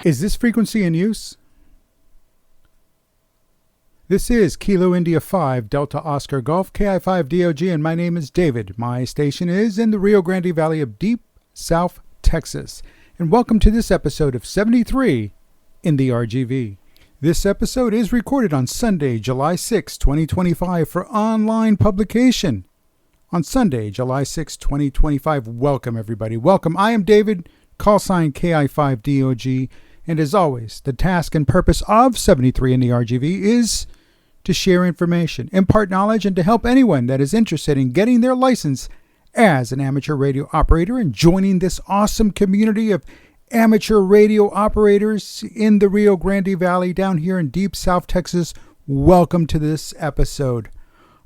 Is this frequency in use? This is Kilo India 5 Delta Oscar Golf KI5 DOG, and my name is David. My station is in the Rio Grande Valley of deep South Texas. And welcome to this episode of 73 in the RGV. This episode is recorded on Sunday, July 6, 2025 for online publication. On Sunday, July 6, 2025. Welcome, everybody. Welcome. I am David, call sign KI5 DOG. And as always, the task and purpose of 73 in the RGV is to share information, impart knowledge, and to help anyone that is interested in getting their license as an amateur radio operator and joining this awesome community of amateur radio operators in the Rio Grande Valley down here in deep South Texas. Welcome to this episode.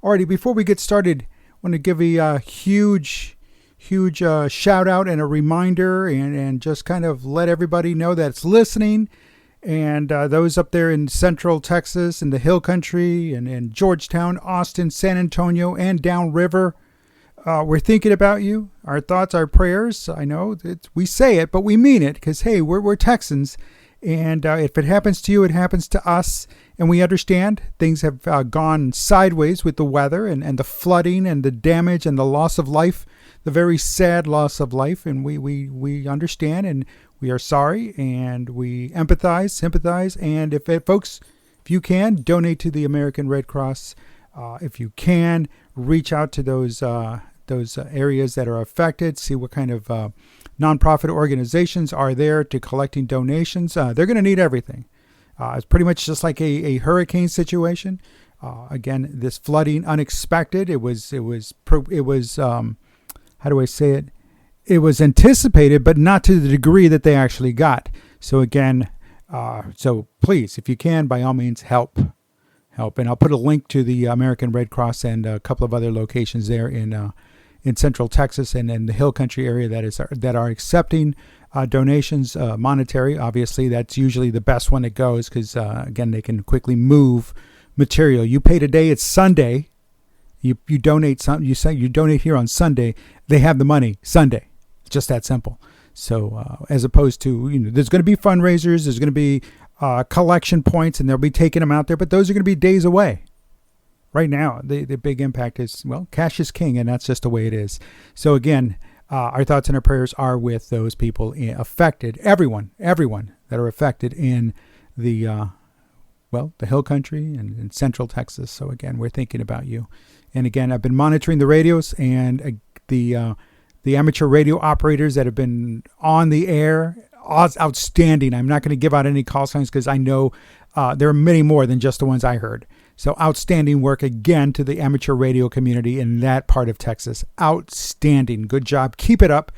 Alrighty, before we get started, I want to give a huge shout out and a reminder and just kind of let everybody know that it's listening. And those up there in Central Texas, in the Hill Country, and in Georgetown, Austin, San Antonio, and downriver, we're thinking about you. Our thoughts, our prayers. I know we say it, but we mean it because, hey, we're Texans. And if it happens to you, it happens to us. And we understand things have gone sideways with the weather and the flooding and the damage and the loss of life, the very sad loss of life. And we understand and we are sorry and we empathize, sympathize. And if you can, donate to the American Red Cross. If you can, reach out to those areas that are affected, see what kind of nonprofit organizations are there to collecting donations. They're going to need everything. It's pretty much just like a hurricane situation. Again, this flooding, unexpected. It was how do I say it? It was anticipated, but not to the degree that they actually got. So again, so please, if you can, by all means, help. And I'll put a link to the American Red Cross and a couple of other locations there in Central Texas and in the Hill Country area that are accepting donations, monetary. Obviously, that's usually the best one that goes because, again, they can quickly move material. You pay today, it's Sunday. You donate something. You donate here on Sunday. They have the money Sunday. It's just that simple. So as opposed to, there's going to be fundraisers. There's going to be collection points, and they'll be taking them out there. But those are going to be days away. Right now, the big impact is, well, cash is king, and that's just the way it is. So again, our thoughts and our prayers are with those people affected, everyone that are affected in the Hill Country and in Central Texas. So again, we're thinking about you. And again, I've been monitoring the radios and the amateur radio operators that have been on the air. Outstanding. I'm not going to give out any call signs because I know there are many more than just the ones I heard. So outstanding work again to the amateur radio community in that part of Texas. Outstanding. Good job. Keep it up.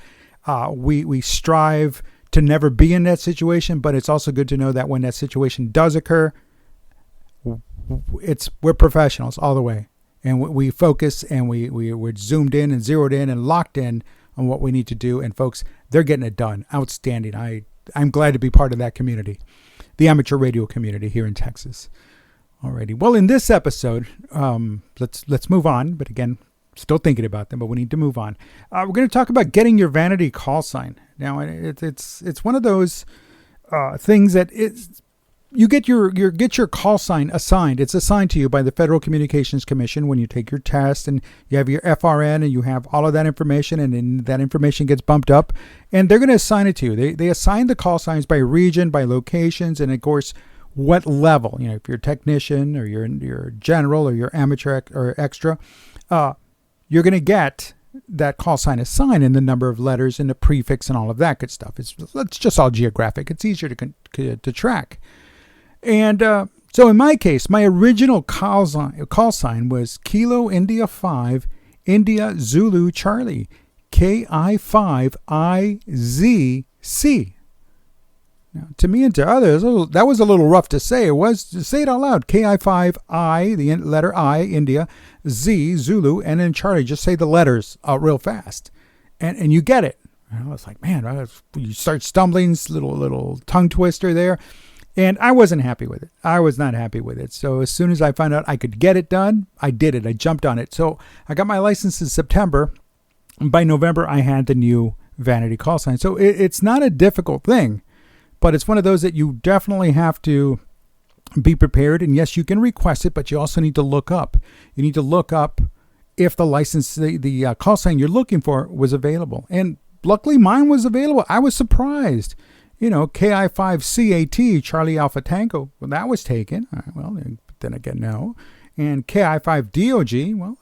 We strive to never be in that situation, but it's also good to know that when that situation does occur, we're professionals all the way. And we focus and we're zoomed in and zeroed in and locked in on what we need to do. And folks, they're getting it done. Outstanding. I'm glad to be part of that community, the amateur radio community here in Texas. Alrighty. Well, in this episode, let's move on. But again, still thinking about them, but we need to move on. We're going to talk about getting your Vanity Call Sign. Now, it's one of those things that you get your call sign assigned. It's assigned to you by the Federal Communications Commission when you take your test, and you have your FRN, and you have all of that information, and then that information gets bumped up, and they're going to assign it to you. They assign the call signs by region, by locations, and of course, what level. If you're a technician or you're general or you're amateur or extra, you're going to get that call sign assigned and the number of letters and the prefix and all of that good stuff. It's just all geographic. It's easier to track. And so in my case, my original call sign was Kilo India 5 India Zulu Charlie KI5IZC. Now, to me and to others, that was a little rough to say. It was to say it out loud. KI5I, the letter I, India, Z, Zulu, and then Charlie. Just say the letters real fast, and you get it. And I was like, man, you start stumbling, little tongue twister there. And I wasn't happy with it. I was not happy with it. So as soon as I found out I could get it done, I did it. I jumped on it. So I got my license in September. by November, I had the new Vanity Call Sign. So it's not a difficult thing, but it's one of those that you definitely have to be prepared. And yes, you can request it, but you also need to look up. You need to look up if the license, the call sign you're looking for was available. And luckily mine was available. I was surprised. KI5CAT, Charlie Alpha Tango, well, that was taken. All right, well, then again, no. And KI5DOG, well,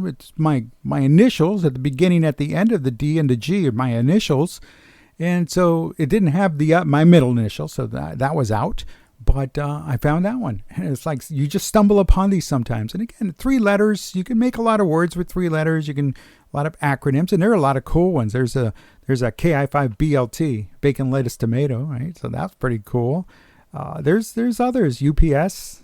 it's my initials at the beginning, at the end of the D and the G are my initials. And so it didn't have my middle initial, so that was out. But I found that one. And it's like you just stumble upon these sometimes. And again, 3 letters, you can make a lot of words with 3 letters. You can a lot of acronyms, and there are a lot of cool ones. There's a KI5BLT, bacon, lettuce, tomato, right? So that's pretty cool. There's others, UPS,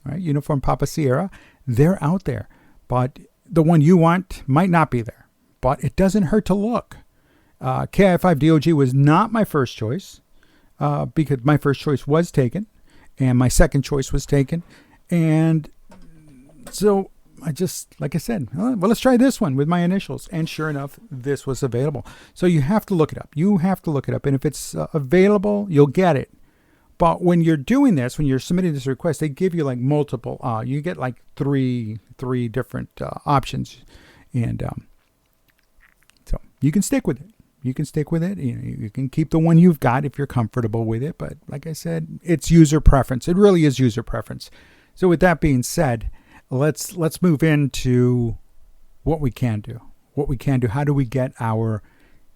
right? Uniform Papa Sierra. They're out there, but the one you want might not be there. But it doesn't hurt to look. KI5DOG was not my first choice because my first choice was taken, and my second choice was taken, and so I just, like I said, well, let's try this one with my initials. And sure enough, this was available. So you have to look it up. And if it's available, you'll get it. But when you're doing this, when you're submitting this request, they give you like multiple, you get like three different options. And so you can stick with it. You can keep the one you've got if you're comfortable with it. But like I said, it's user preference. It really is user preference. So with that being said, let's move into what we can do. How do we get our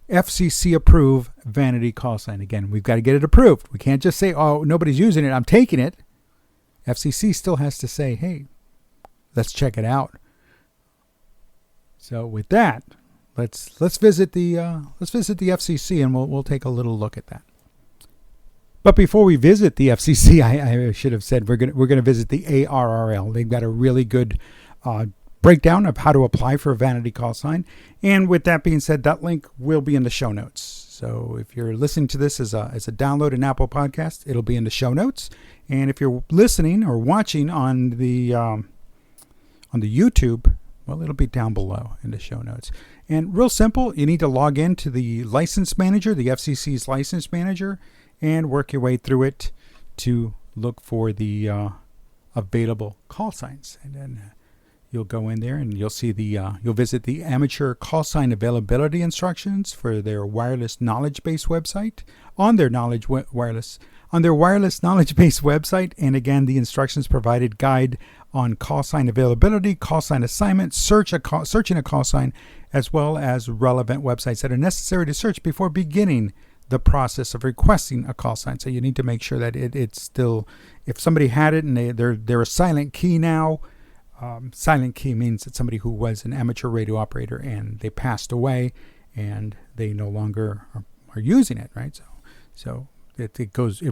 FCC approved Vanity Call Sign? Again, we've got to get it approved. We can't just say, oh, nobody's using it, I'm taking it. FCC still has to say, hey, let's check it out. So with that, let's visit the FCC, and we'll take a little look at that. But before we visit the FCC, I should have said we're gonna visit the ARRL. They've got a really good breakdown of how to apply for a Vanity Call Sign. And with that being said, that link will be in the show notes. So if you're listening to this as a download in Apple Podcast, it'll be in the show notes. And if you're listening or watching on the YouTube, well, it'll be down below in the show notes. And real simple, you need to log in to the license manager, the FCC's license manager, and work your way through it to look for the available call signs. And then you'll go in there and you'll see you'll visit the amateur call sign availability instructions for their wireless knowledge base website on their wireless knowledge base website. And again, the instructions provided guide on call sign availability, call sign assignment, searching a call sign, as well as relevant websites that are necessary to search before beginning the process of requesting a call sign. So you need to make sure that it's still, if somebody had it and they're a silent key now. Silent key means that somebody who was an amateur radio operator and they passed away and they no longer are using it, right? So it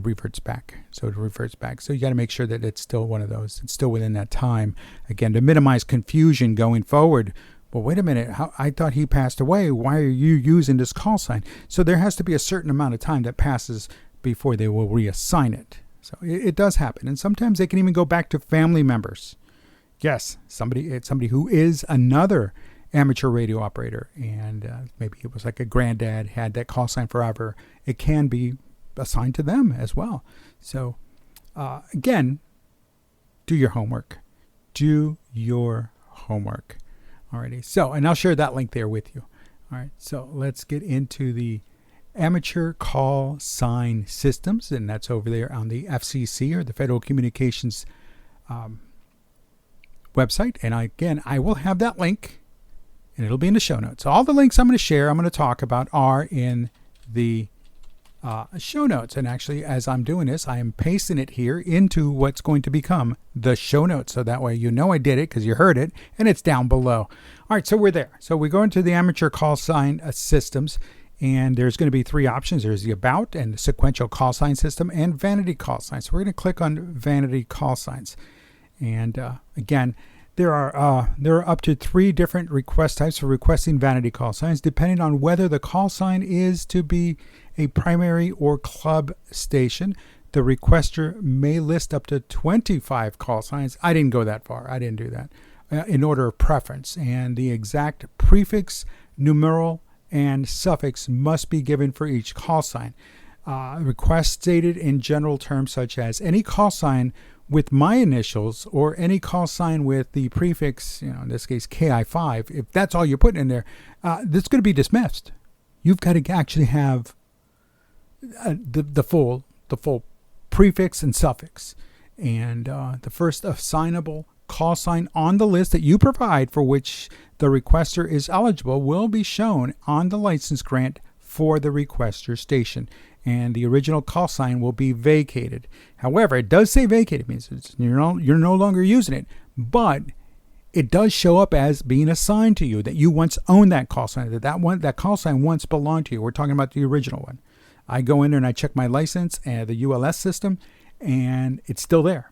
reverts back. So you got to make sure that it's still one of those. It's still within that time. Again, to minimize confusion going forward. Well, wait a minute. I thought he passed away. Why are you using this call sign? So there has to be a certain amount of time that passes before they will reassign it. So it does happen. And sometimes they can even go back to family members. Yes, it's somebody who is another amateur radio operator, and maybe it was like a granddad had that call sign forever. It can be assigned to them as well. So again, do your homework. Alrighty. So, and I'll share that link there with you. All right. So let's get into the amateur call sign systems, and that's over there on the FCC, or the Federal Communications website. And I will have that link, and it'll be in the show notes. So all the links I'm going to talk about are in the show notes. And actually, as I'm doing this, I am pasting it here into what's going to become the show notes. So that way you know I did it because you heard it, and it's down below. All right, so we're there. So we go into the amateur call sign systems, and there's going to be 3 options. There's the about and the sequential call sign system and vanity call sign. So we're going to click on vanity call signs. And again, there are up to 3 different request types for requesting vanity call signs, depending on whether the call sign is to be a primary or club station. The requester may list up to 25 call signs. I didn't go that far. I didn't do that. In order of preference. And the exact prefix numeral and suffix must be given for each call sign. Request stated in general terms such as any call sign with my initials or any call sign with the prefix, in this case KI5, if that's all you're putting in there, that's going to be dismissed. You've got to actually have the full prefix and suffix. And the first assignable call sign on the list that you provide for which the requester is eligible will be shown on the license grant for the requester station, and the original call sign will be vacated. However, it does say vacated, means you're no longer using it, but it does show up as being assigned to you, that you once owned that call sign, that call sign once belonged to you. We're talking about the original one. I go in there and I check my license and the ULS system, and it's still there.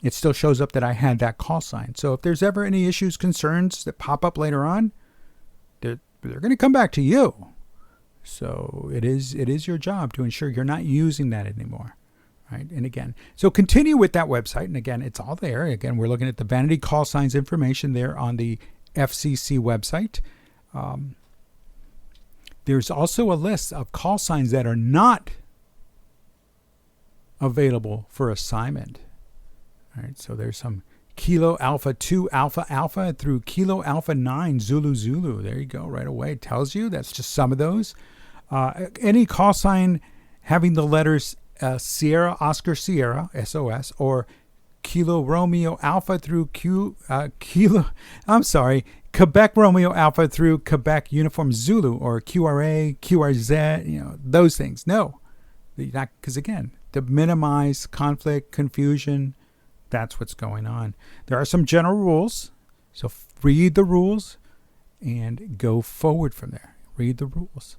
It still shows up that I had that call sign. So if there's ever any issues, concerns that pop up later on, they're going to come back to you. So it is your job to ensure you're not using that anymore, right? And again, so continue with that website. And again, it's all there. Again, we're looking at the Vanity Call Signs information there on the FCC website. There's also a list of call signs that are not available for assignment. All right, so there's some Kilo Alpha 2 Alpha Alpha through Kilo Alpha 9 Zulu Zulu. There you go, right away. It tells you that's just some of those. Any call sign having the letters Sierra Oscar Sierra SOS or Kilo Romeo Alpha through Quebec Romeo Alpha through Quebec Uniform Zulu or QRA, QRZ, those things. No, because again, to minimize conflict, confusion, that's what's going on. There are some general rules, so read the rules and go forward from there. Read the rules.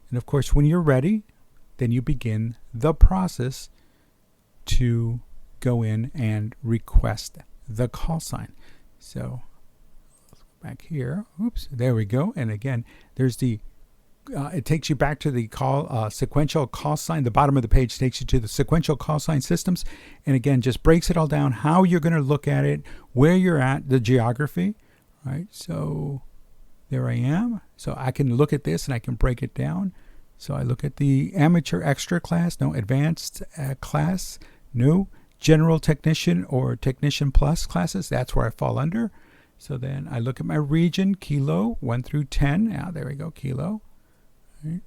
And of course, when you're ready, then you begin the process to go in and request the call sign. So let's go back here. Oops, there we go. And again, there's the it takes you back to the sequential call sign. The bottom of the page takes you to the sequential call sign systems. And again, just breaks it all down, how you're going to look at it, where you're at, the geography, right? So there I am. So I can look at this and I can break it down. So I look at the amateur extra class, no, advanced class, no, general technician or technician plus classes. That's where I fall under. So then I look at my region, Kilo 1 through 10. Now there we go, Kilo. Right.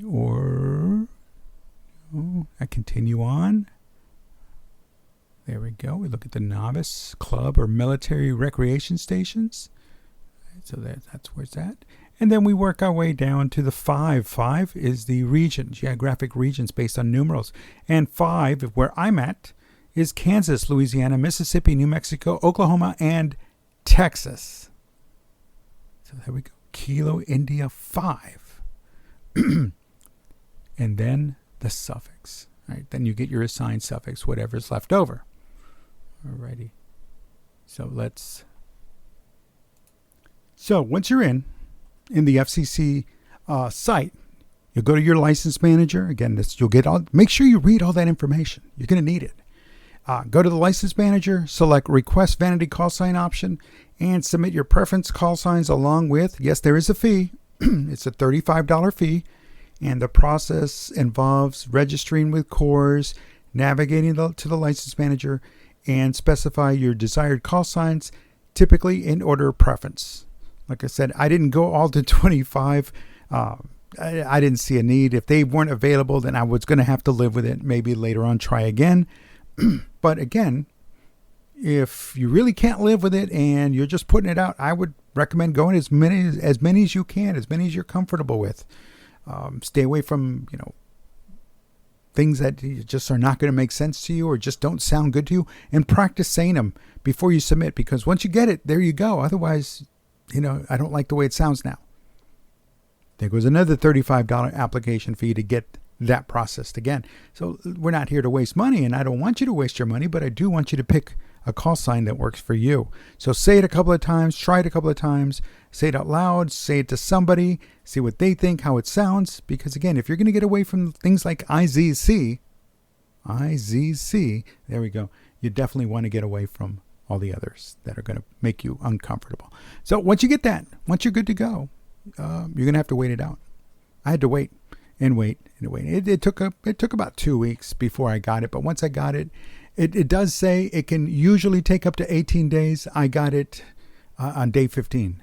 Or I continue on. There we go. We look at the novice club or military recreation stations. Right, so that's where it's at. And then we work our way down to the 5. 5 is the region, geographic regions based on numerals. And 5, where I'm at, is Kansas, Louisiana, Mississippi, New Mexico, Oklahoma, and Texas. So there we go. Kilo India 5. And then the suffix. Right? Then you get your assigned suffix, whatever's left over. Alrighty. So once you're in the FCC site, you'll go to your license manager. Again, you'll get all. Make sure you read all that information. You're going to need it. Go to the license manager, select Request Vanity Call Sign option, and submit your preference call signs along with, yes, there is a fee. It's a $35 fee, and the process involves registering with CORS, navigating to the license manager, and specify your desired call signs, typically in order of preference. Like I said, I didn't go all to 25. I didn't see a need. If they weren't available, then I was going to have to live with it. Maybe later on try again. But again, if you really can't live with it and you're just putting it out, I would recommend going as many as you can, as many as you're comfortable with. Stay away from things that just are not going to make sense to you or just don't sound good to you, and practice saying them before you submit, because once you get it, there you go. Otherwise, I don't like the way it sounds now. There goes another $35 application fee to get that processed again. So we're not here to waste money, and I don't want you to waste your money, but I do want you to pick a call sign that works for you. So say it a couple of times, try it a couple of times, say it out loud, say it to somebody, see what they think, how it sounds. Because again, if you're going to get away from things like IZC, there we go, you definitely want to get away from all the others that are going to make you uncomfortable. So once you get that, once you're good to go, you're going to have to wait it out. I had to wait and wait and wait. It took about 2 weeks before I got it. But once I got it, it does say it can usually take up to 18 days. I got it on day 15.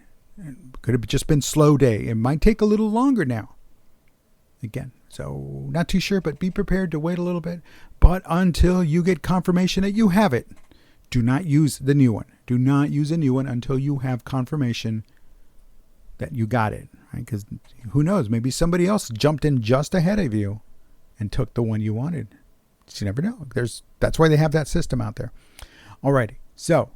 Could have just been slow day. It might take a little longer now. Again, so not too sure, but be prepared to wait a little bit. But until you get confirmation that you have it, do not use the new one. Do not use a new one until you have confirmation that you got it. Right? Because who knows? Maybe somebody else jumped in just ahead of you and took the one you wanted. You never know. That's why they have that system out there. Alrighty. So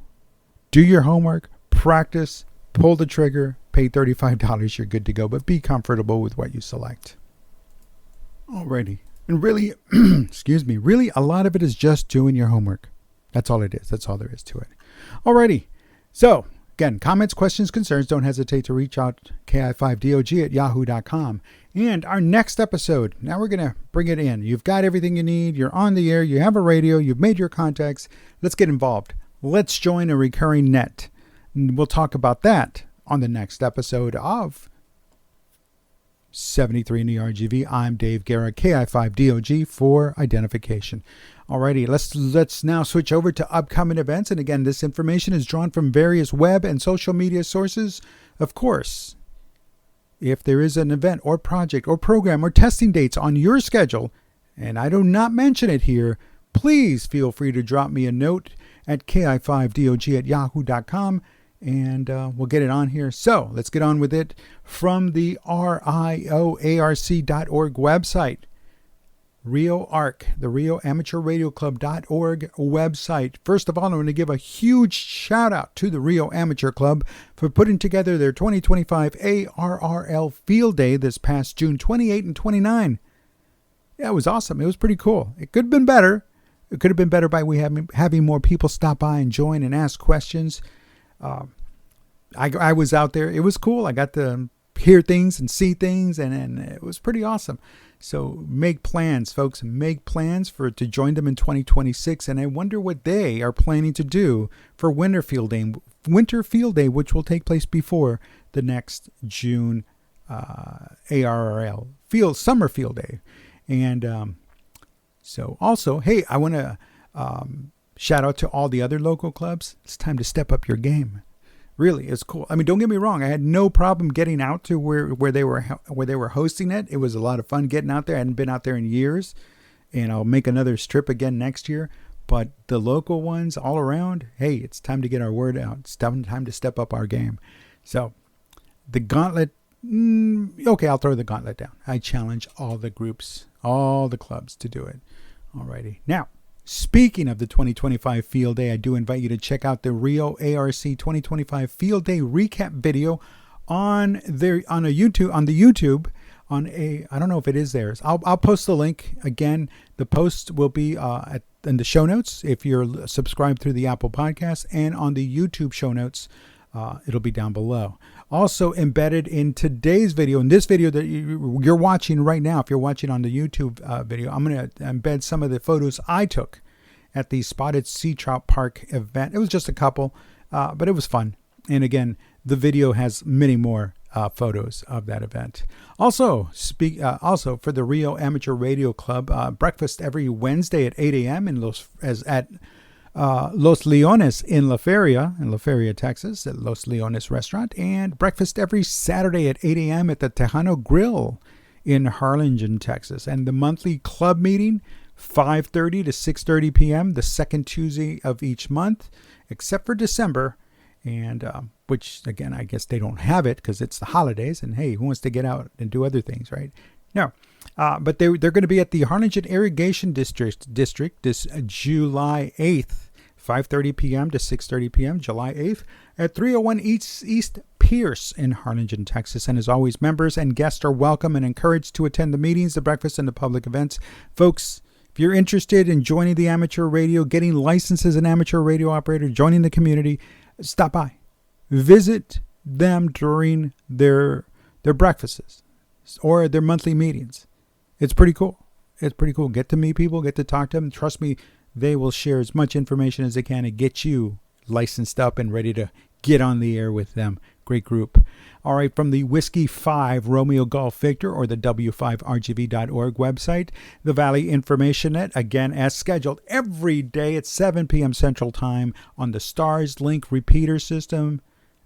do your homework, practice, pull the trigger, pay $35. You're good to go. But be comfortable with what you select. Alrighty. And really, really a lot of it is just doing your homework. That's all it is. That's all there is to it. Alrighty. So, again, comments, questions, concerns, don't hesitate to reach out ki5dog@yahoo.com. And our next episode, now we're going to bring it in. You've got everything you need. You're on the air. You have a radio. You've made your contacts. Let's get involved. Let's join a recurring net. And we'll talk about that on the next episode of 73 in the RGV. I'm Dave Guerra, KI5DOG for identification. Alrighty, let's now switch over to upcoming events. And again, this information is drawn from various web and social media sources. Of course, if there is an event or project or program or testing dates on your schedule, and I do not mention it here, please feel free to drop me a note at ki5dog@yahoo.com. And we'll get it on here. So let's get on with it from the RIOARC.org website. RIO-ARC, the Rio Amateur Radio Club.org website. First of all, I'm going to give a huge shout out to the Rio Amateur Club for putting together their 2025 ARRL Field Day this past June 28 and 29. Yeah, it was awesome. It was pretty cool. It could have been better. It could have been better by having more people stop by and join and ask questions. I was out there. It was cool. I got to hear things and see things, and it was pretty awesome. So make plans, folks. Make plans to join them in 2026. And I wonder what they are planning to do for Winter Field Day, which will take place before the next June ARRL Summer Field Day. And so also, hey, I want to shout out to all the other local clubs. It's time to step up your game. Really, it's cool. I mean, don't get me wrong. I had no problem getting out to where they were hosting it. It was a lot of fun getting out there. I hadn't been out there in years, and I'll make another trip again next year. But the local ones all around, hey, it's time to get our word out. It's time to step up our game. So the gauntlet, okay, I'll throw the gauntlet down. I challenge all the groups, all the clubs to do it. Alrighty. Now, speaking of the 2025 Field Day, I do invite you to check out the Rio ARC 2025 Field Day recap video on the YouTube. I don't know if it is theirs. I'll post the link again. The post will be in the show notes if you're subscribed through the Apple Podcast, and on the YouTube show notes, it'll be down below. Also embedded in today's video, in this video that you're watching right now, if you're watching on the YouTube video, I'm going to embed some of the photos I took at the Spotted Sea Trout Park event. It was just a couple, but it was fun. And again, the video has many more photos of that event. Also, for the Rio Amateur Radio Club, breakfast every Wednesday at 8 a.m. at Los Leones in La Feria, Texas, at Los Leones Restaurant, and breakfast every Saturday at 8 a.m. at the Tejano Grill in Harlingen, Texas. And the monthly club meeting, 5:30 to 6:30 p.m., the second Tuesday of each month, except for December, and which, again, I guess they don't have it because it's the holidays, and hey, who wants to get out and do other things, right? No. But they're going to be at the Harlingen Irrigation District this July 8th. 5:30 p.m. to 6:30 p.m., July 8th, at 301 East Pierce in Harlingen, Texas. And as always, members and guests are welcome and encouraged to attend the meetings, the breakfast, and the public events. Folks, if you're interested in joining the amateur radio, getting licensed as an amateur radio operator, joining the community, stop by. Visit them during their breakfasts or their monthly meetings. It's pretty cool. Get to meet people, get to talk to them. Trust me, they will share as much information as they can to get you licensed up and ready to get on the air with them. Great group. All right, from the Whiskey 5 Romeo Golf Victor or the w5rgv.org website, the Valley Information Net, again, as scheduled, every day at 7 p.m. Central Time on the Stars Link repeater system.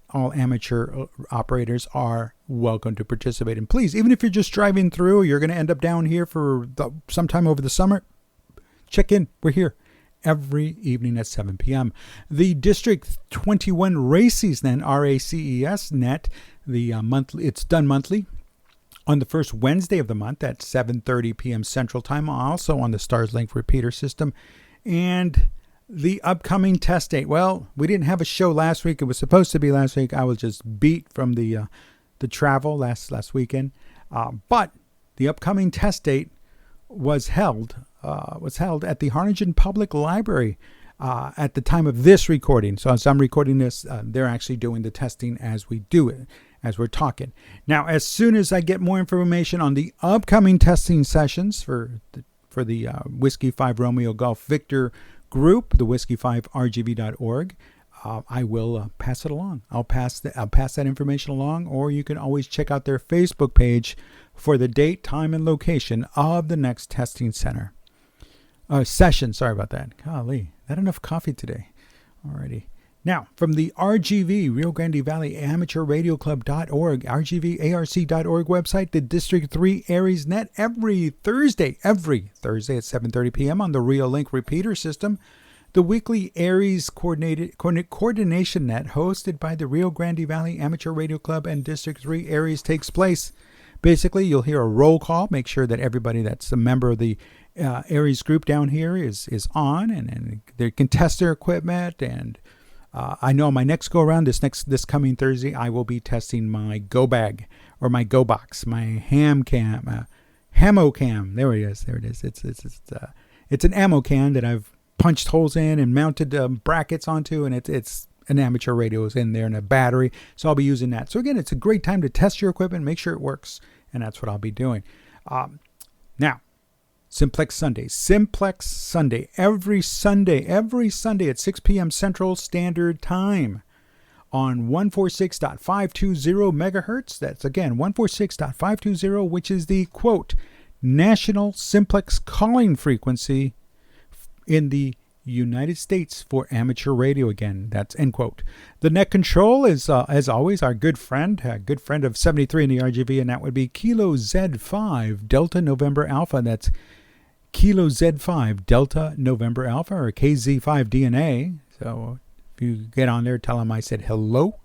All amateur operators are welcome to participate. And please, even if you're just driving through, you're going to end up down here for sometime over the summer, check in. We're here every evening at 7 p.m. The District 21 Races, then, RACES net, it's done monthly on the first Wednesday of the month at 7:30 p.m. Central Time, also on the Stars Link repeater system. And the upcoming test date. Well, we didn't have a show last week. It was supposed to be last week. I was just beat from the travel last weekend. But the upcoming test date was held at the Harlingen Public Library at the time of this recording. So as I'm recording this, they're actually doing the testing as we do it, as we're talking. Now, as soon as I get more information on the upcoming testing sessions for the Whiskey 5 Romeo Golf Victor group, the whiskey5rgv.org, I will pass it along. I'll pass that information along, or you can always check out their Facebook page for the date, time, and location of the next testing center. Session, sorry about that. Golly, not enough coffee today. Alrighty. Now, from the RGV, Rio Grande Valley Amateur Radio Club.org, RGVARC.org website, the District 3 Aries Net every Thursday at 7:30 p.m. on the Rio Link repeater system. The weekly Aries Coordination Net hosted by the Rio Grande Valley Amateur Radio Club and District 3 Aries takes place. Basically, you'll hear a roll call. Make sure that everybody that's a member of the Aries group down here is on, and they can test their equipment. And I know my next go around, this coming Thursday, I will be testing my Go Bag or my Go Box, my Ham Cam, Hamo Cam. There it is. It's an ammo can that I've punched holes in and mounted brackets onto, and it's an amateur radio is in there and a battery. So I'll be using that. So again, it's a great time to test your equipment, make sure it works, and that's what I'll be doing. Now, Simplex Sunday, every Sunday at 6 p.m. Central Standard Time on 146.520 megahertz. That's again 146.520, which is the quote national simplex calling frequency in the United States for amateur radio. Again, that's end quote. The net control is, as always, our good friend of 73 in the RGV, and that would be Kilo Z5 Delta November Alpha. That's Kilo Z5 Delta November Alpha, or KZ5 DNA. So if you get on there, tell them I said hello.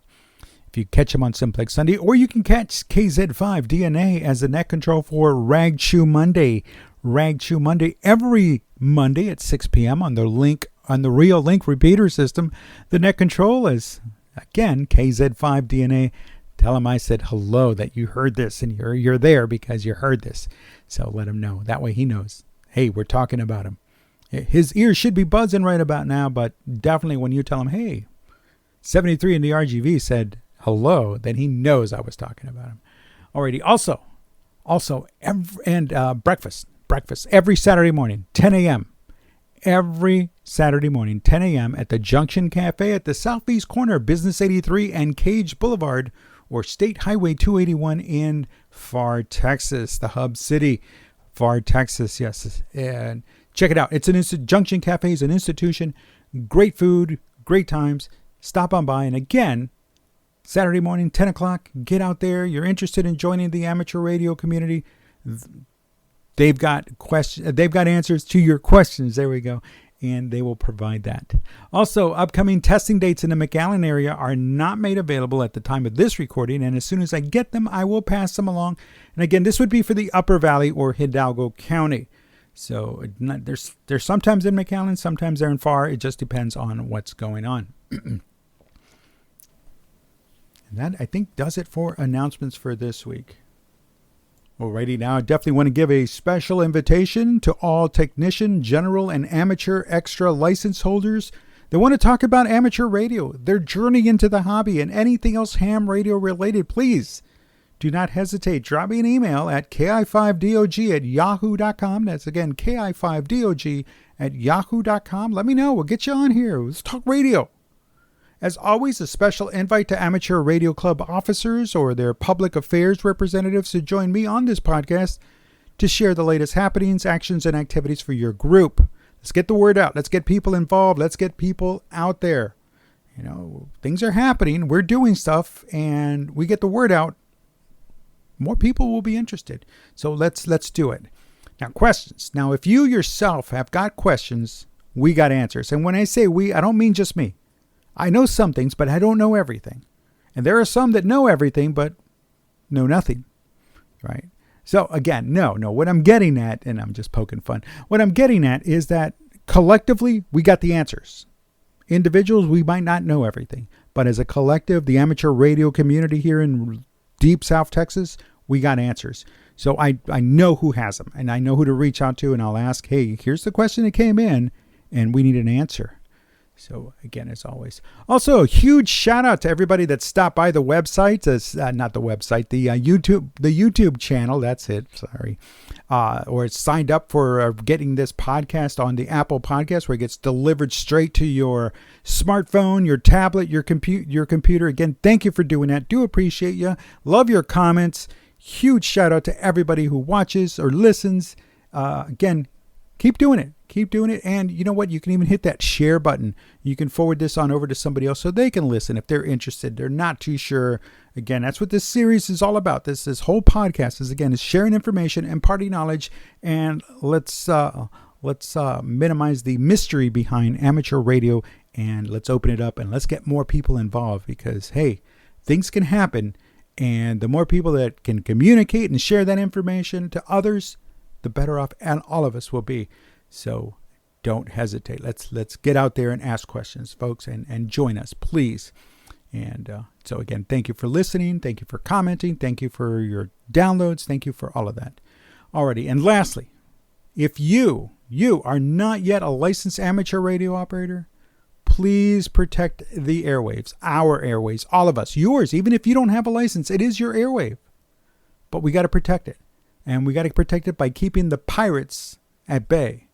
If you catch them on Simplex Sunday, or you can catch KZ5 DNA as the net control for Rag Chew Monday. Rag Chew Monday every Monday at 6 p.m. on the Rio Link repeater system. The net control is again KZ5 DNA. Tell him I said hello, that you heard this, and you're there because you heard this. So let him know. That way he knows. Hey, we're talking about him. His ears should be buzzing right about now, but definitely when you tell him, hey, 73 in the RGV said hello, then he knows I was talking about him. Alrighty. Also, breakfast every Saturday morning, 10 a.m. Every Saturday morning, 10 a.m. at the Junction Cafe at the southeast corner of Business 83 and Cage Boulevard, or State Highway 281 in Pharr, Texas, the hub city. Pharr, Texas, yes. And check it out. It's Junction Cafe is an institution. Great food, great times. Stop on by. And again, Saturday morning, 10 o'clock, get out there. You're interested in joining the amateur radio community. They've got answers to your questions. There we go. And they will provide that. Also, upcoming testing dates in the McAllen area are not made available at the time of this recording, and as soon as I get them, I will pass them along. And again, this would be for the Upper Valley or Hidalgo County. So they're sometimes in McAllen, sometimes they're in Pharr. It just depends on what's going on. And that, I think, does it for announcements for this week. Alrighty, now I definitely want to give a special invitation to all technician, general, and amateur extra license holders that want to talk about amateur radio, their journey into the hobby, and anything else ham radio related. Please do not hesitate. Drop me an email at ki5dog@yahoo.com. That's again ki5dog@yahoo.com. Let me know. We'll get you on here. Let's talk radio. As always, a special invite to amateur radio club officers or their public affairs representatives to join me on this podcast to share the latest happenings, actions, and activities for your group. Let's get the word out. Let's get people involved. Let's get people out there. You know, things are happening. We're doing stuff, and we get the word out. More people will be interested. So let's do it. Now, questions. Now, if you yourself have got questions, we got answers. And when I say we, I don't mean just me. I know some things, but I don't know everything. And there are some that know everything, but know nothing. Right? So again, no, what I'm getting at, and I'm just poking fun, what I'm getting at is that collectively, we got the answers. Individuals, we might not know everything, but as a collective, the amateur radio community here in deep South Texas, we got answers. So I know who has them, and I know who to reach out to, and I'll ask, hey, here's the question that came in, and we need an answer. So again, as always. Also, a huge shout out to everybody that stopped by the website. Not the website, the YouTube channel. That's it. Sorry. Or signed up for getting this podcast on the Apple Podcast, where it gets delivered straight to your smartphone, your tablet, your computer. Again, thank you for doing that. Do appreciate you. Love your comments. Huge shout out to everybody who watches or listens. Again, keep doing it. Keep doing it. And you know what? You can even hit that share button. You can forward this on over to somebody else so they can listen if they're interested. They're not too sure. Again, that's what this series is all about. This whole podcast is sharing information, imparting knowledge, and let's minimize the mystery behind amateur radio, and let's open it up and let's get more people involved, because hey, things can happen, and the more people that can communicate and share that information to others, the better off and all of us will be. So don't hesitate. Let's get out there and ask questions, folks, and join us, please. And so again, thank you for listening. Thank you for commenting. Thank you for your downloads. Thank you for all of that. Alrighty. And lastly, if you are not yet a licensed amateur radio operator, please protect the airwaves, our airwaves, all of us, yours. Even if you don't have a license, it is your airwave, but we got to protect it. And we got to protect it by keeping the pirates at bay.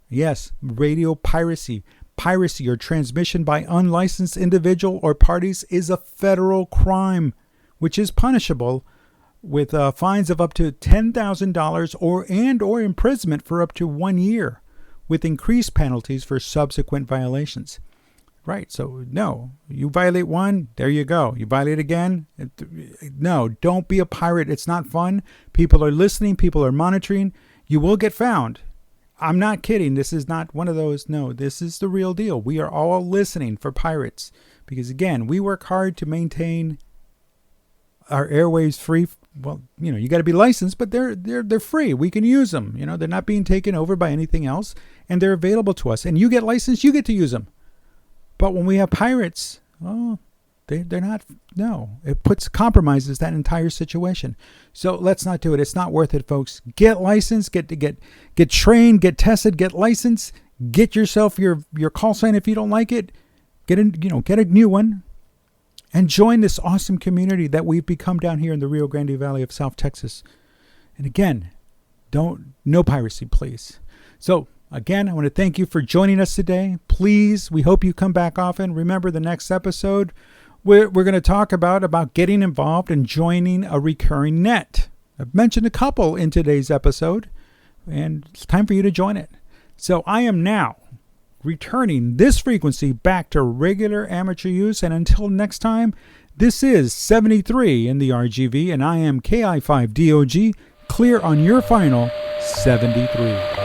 Yes, radio piracy. Piracy or transmission by unlicensed individual or parties is a federal crime, which is punishable with fines of up to $10,000 or imprisonment for up to 1 year, with increased penalties for subsequent violations. Right, so no, you violate one, there you go. You violate again, no, don't be a pirate. It's not fun. People are listening. People are monitoring. You will get found. I'm not kidding. This is not one of those. No, this is the real deal. We are all listening for pirates because, again, we work hard to maintain our airwaves free. Well, you got to be licensed, but they're free. We can use them. They're not being taken over by anything else, and they're available to us. And you get licensed, you get to use them. But when we have pirates, they're not. No, it compromises that entire situation. So let's not do it. It's not worth it, folks. Get licensed, get trained, get tested, get licensed, get yourself your call sign if you don't like it. Get a new one, and join this awesome community that we've become down here in the Rio Grande Valley of South Texas. And again, no piracy, please. So again, I want to thank you for joining us today. Please, we hope you come back often. Remember, the next episode, we're going to talk about getting involved and joining a recurring net. I've mentioned a couple in today's episode, and it's time for you to join it. So I am now returning this frequency back to regular amateur use, and until next time, this is 73 in the RGV, and I am KI5DOG, clear on your final 73.